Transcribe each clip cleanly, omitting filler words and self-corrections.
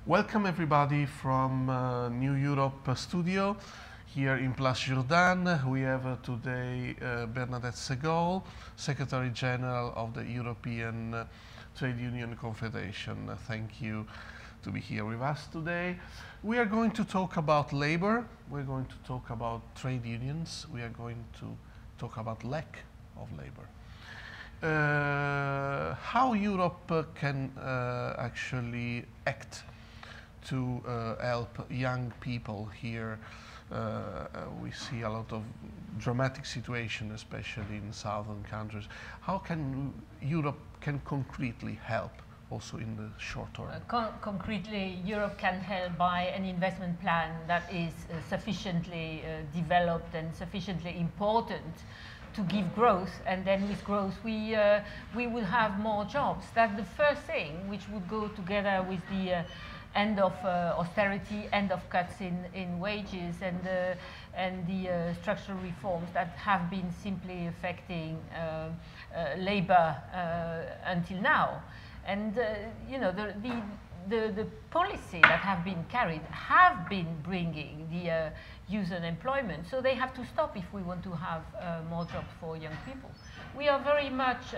Welcome everybody from New Europe studio here in Place Jourdain. We have today Bernadette Ségol, Secretary General of the European Trade Union Confederation. Thank you to be here with us today. We are going to talk about labor, we're going to talk about trade unions, we are going to talk about lack of labor. How Europe can actually act to help young people here. We see a lot of dramatic situation, especially in southern countries. How can Europe concretely help also in the short term? Concretely, Europe can help by an investment plan that is sufficiently developed and sufficiently important to give growth, and then with growth we will have more jobs. That's the first thing, which would go together with the end of austerity, end of cuts in wages, and the structural reforms that have been simply affecting labor until now. And you know, the policy that have been carried have been bringing the youth unemployment, so they have to stop if we want to have more jobs for young people. We are very much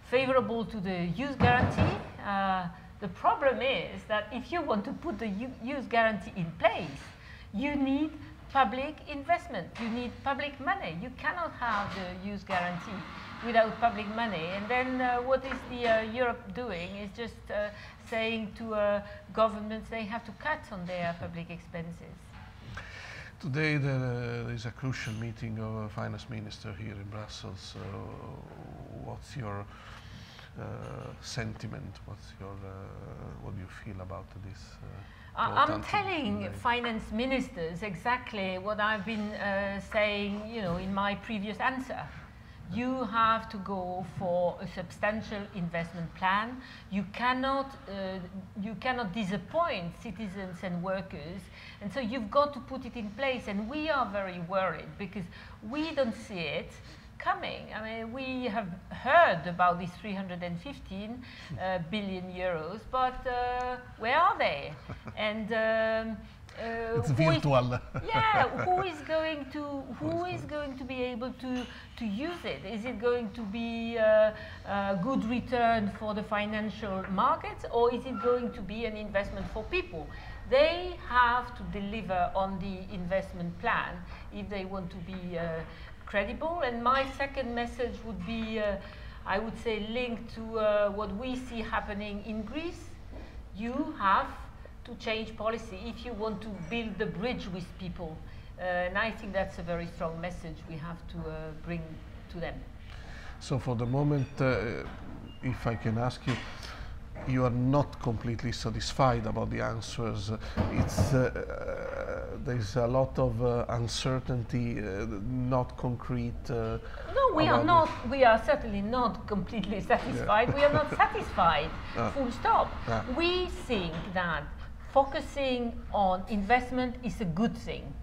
favorable to the youth guarantee. The problem is that if you want to put the youth guarantee in place, you need public investment, you need public money. You cannot have the youth guarantee without public money. And then what is the Europe doing is just saying to governments they have to cut on their public expenses. Today there is a crucial meeting of a finance minister here in Brussels. What's your sentiment? What's your what do you feel about this? I'm telling finance ministers exactly what I've been saying, you know, in my previous answer. You have to go for a substantial investment plan. You cannot disappoint citizens and workers, and so you've got to put it in place. And we are very worried because we don't see it coming. I mean, we have heard about these 315 billion euros, but where are they? And it's virtual. who is going to be able to use it? Is it going to be a good return for the financial markets, or is it going to be an investment for people? They have to deliver on the investment plan if they want to be credible. And my second message would be, I would say, linked to what we see happening in Greece. You have to change policy if you want to build the bridge with people. And I think that's a very strong message we have to bring to them. So for the moment, if I can ask you, you are not completely satisfied about the answers. It's there's a lot of uncertainty, not concrete. No, we are not. We are certainly not completely satisfied. We are not satisfied. Full stop. We think that focusing on investment is a good thing,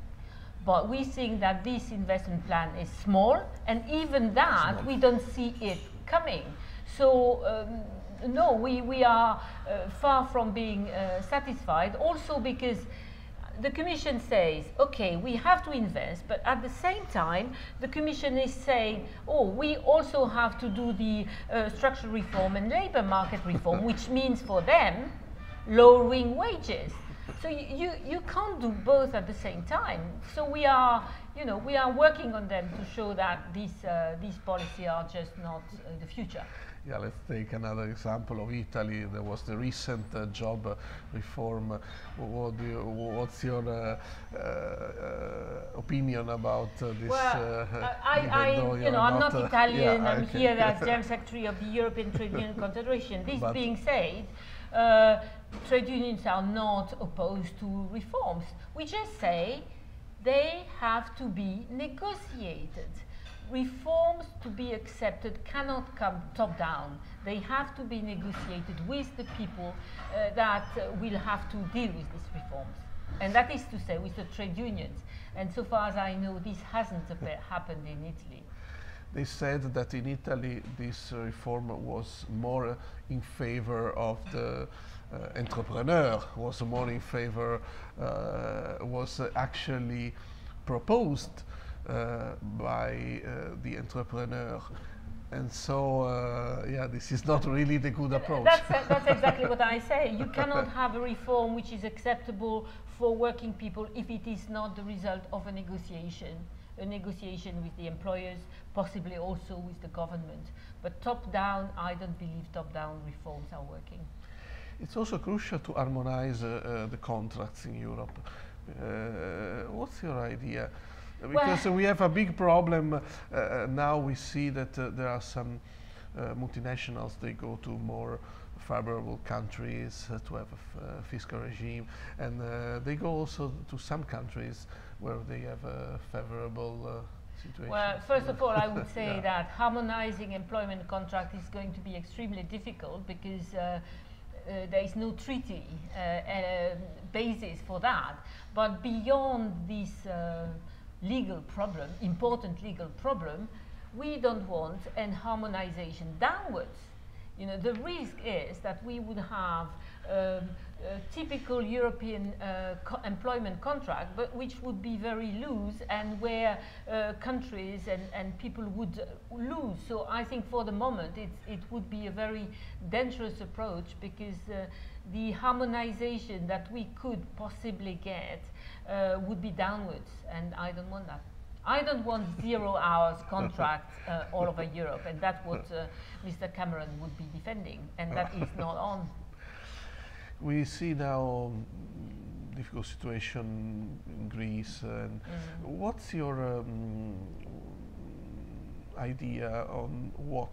but we think that this investment plan is small, and even that we don't see it coming. So. No, we are far from being satisfied, also because the Commission says, okay, we have to invest, but at the same time, the Commission is saying, oh, we also have to do the structural reform and labor market reform, which means for them, lowering wages. So you can't do both at the same time. So we are, you know, we are working on them to show that these policies are just not the future. Yeah, let's take another example of Italy. There was the recent job reform. What's your opinion about this? Well, I'm not Italian. I'm here as General Secretary of the European Trade Union Confederation. This being said, trade unions are not opposed to reforms. We just say they have to be negotiated. Reforms to be accepted cannot come top down. They have to be negotiated with the people that will have to deal with these reforms. And that is to say with the trade unions. And so far as I know, this hasn't happened in Italy. They said that in Italy this reform was more in favor of the entrepreneur was more in favor, was actually proposed by the entrepreneur. And so, yeah, this is not really the good approach. That's exactly what I say. You cannot have a reform which is acceptable for working people if it is not the result of a negotiation with the employers, possibly also with the government. But top-down, I don't believe top-down reforms are working. It's also crucial to harmonize the contracts in Europe. What's your idea? Because we have a big problem now. We see that there are some multinationals, they go to more favorable countries to have a fiscal regime, and they go also to some countries where they have a favorable situation. Well, first of all, I would say that harmonizing employment contract is going to be extremely difficult because there is no treaty basis for that. But beyond this legal problem, important legal problem, we don't want an harmonization downwards. You know, the risk is that we would have a typical European employment contract, but which would be very loose and where countries and people would lose. So I think for the moment it would be a very dangerous approach, because the harmonization that we could possibly get would be downwards, and I don't want that. I don't want 0 hours contracts all over Europe, and that's what Mr. Cameron would be defending, and that is not on. We see now difficult situation in Greece. And what's your idea on what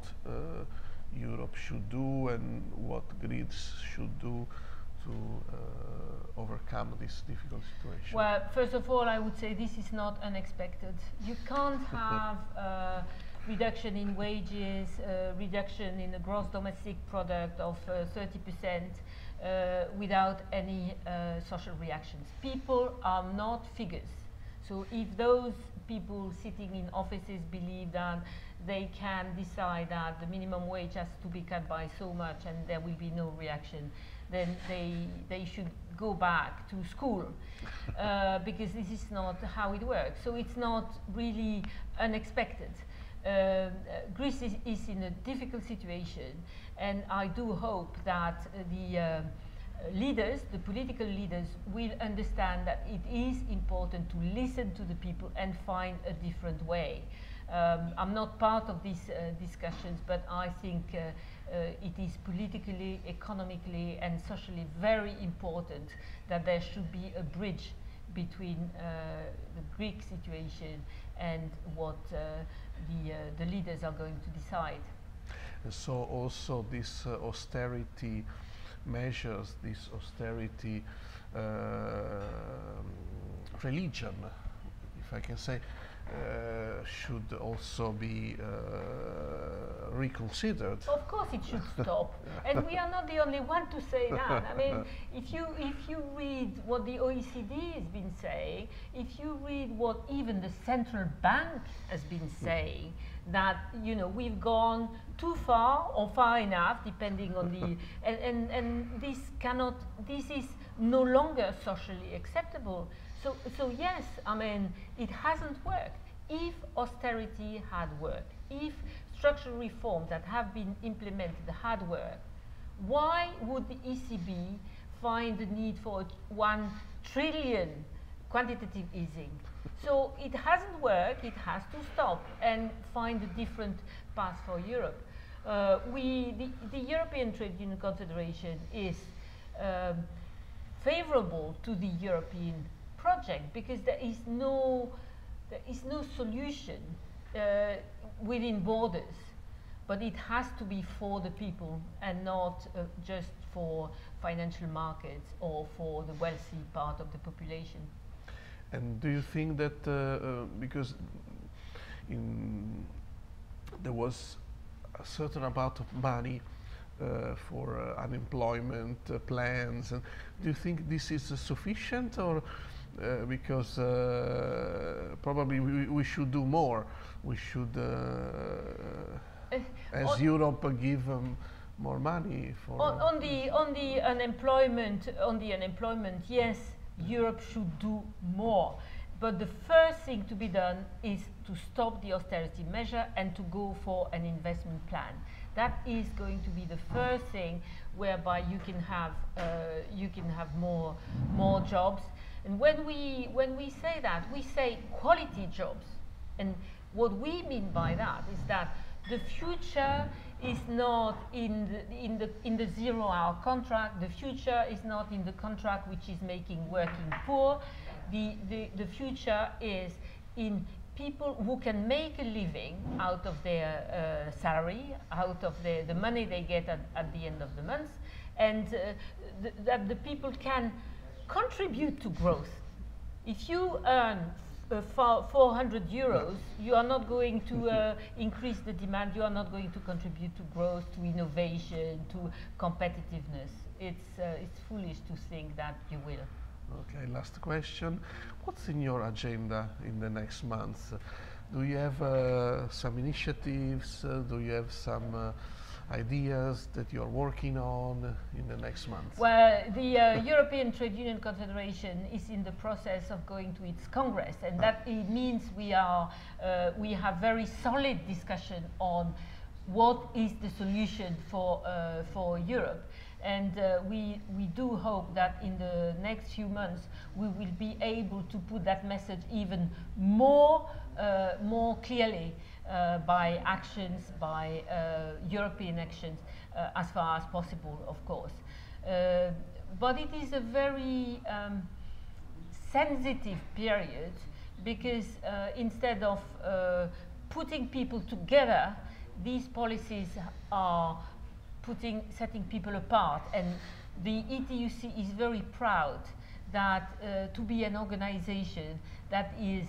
Europe should do and what Greece should do to overcome this difficult situation? Well, first of all, I would say this is not unexpected. You can't have reduction in wages, reduction in the gross domestic product of 30% without any social reactions. People are not figures. So if those people sitting in offices believe that they can decide that the minimum wage has to be cut by so much and there will be no reaction, then they should go back to school, because this is not how it works. So it's not really unexpected. Greece is in a difficult situation, and I do hope that the leaders, the political leaders, will understand that it is important to listen to the people and find a different way. I'm not part of these discussions, but I think it is politically, economically and socially very important that there should be a bridge between the Greek situation and what the leaders are going to decide. And so also this austerity measures, this austerity religion, if I can say, should also be reconsidered. Of course it should stop. And we are not the only one to say that. I mean, if you read what the OECD has been saying, if you read what even the central bank has been saying, that, you know, we've gone too far or far enough, depending on the and this is no longer socially acceptable. So yes, I mean, it hasn't worked. If austerity had worked, if structural reforms that have been implemented had worked, why would the ECB find the need for 1 trillion quantitative easing? So it hasn't worked, it has to stop and find a different path for Europe. The European Trade Union Confederation is favorable to the European project, because there is no solution within borders, but it has to be for the people and not just for financial markets or for the wealthy part of the population. And do you think that because there was a certain amount of money for unemployment plans, and do you think this is sufficient, or because probably we should do more? We should, as Europe, give more money for on the unemployment, yes, Europe should do more. But the first thing to be done is to stop the austerity measure and to go for an investment plan. That is going to be the first thing whereby you can have more jobs. And when we say that, we say quality jobs. And what we mean by that is that the future is not in the zero-hour contract. The future is not in the contract which is making working poor. The future is in people who can make a living out of their salary, out of the money they get at the end of the month, and that the people can contribute to growth. If you earn 400 euros, you are not going to increase the demand, you are not going to contribute to growth, to innovation, to competitiveness. It's foolish to think that you will. Okay, last question. What's in your agenda in the next months? Do you have some initiatives? Do you have some ideas that you're working on in the next month? Well, the European Trade Union Confederation is in the process of going to its Congress, and that it means we have very solid discussion on what is the solution for Europe. And we do hope that in the next few months we will be able to put that message even more clearly by actions, by European actions, as far as possible, of course. But it is a very sensitive period because instead of putting people together, these policies are setting people apart, and the ETUC is very proud that to be an organization that is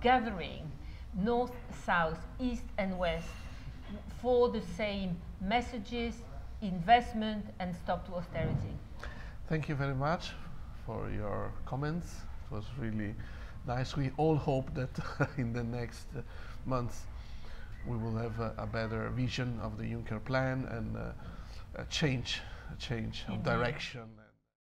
gathering North, South, East and West for the same messages, investment and stop to austerity. Thank you very much for your comments. It was really nice. We all hope that in the next months we will have a better vision of the Juncker plan and a change of direction.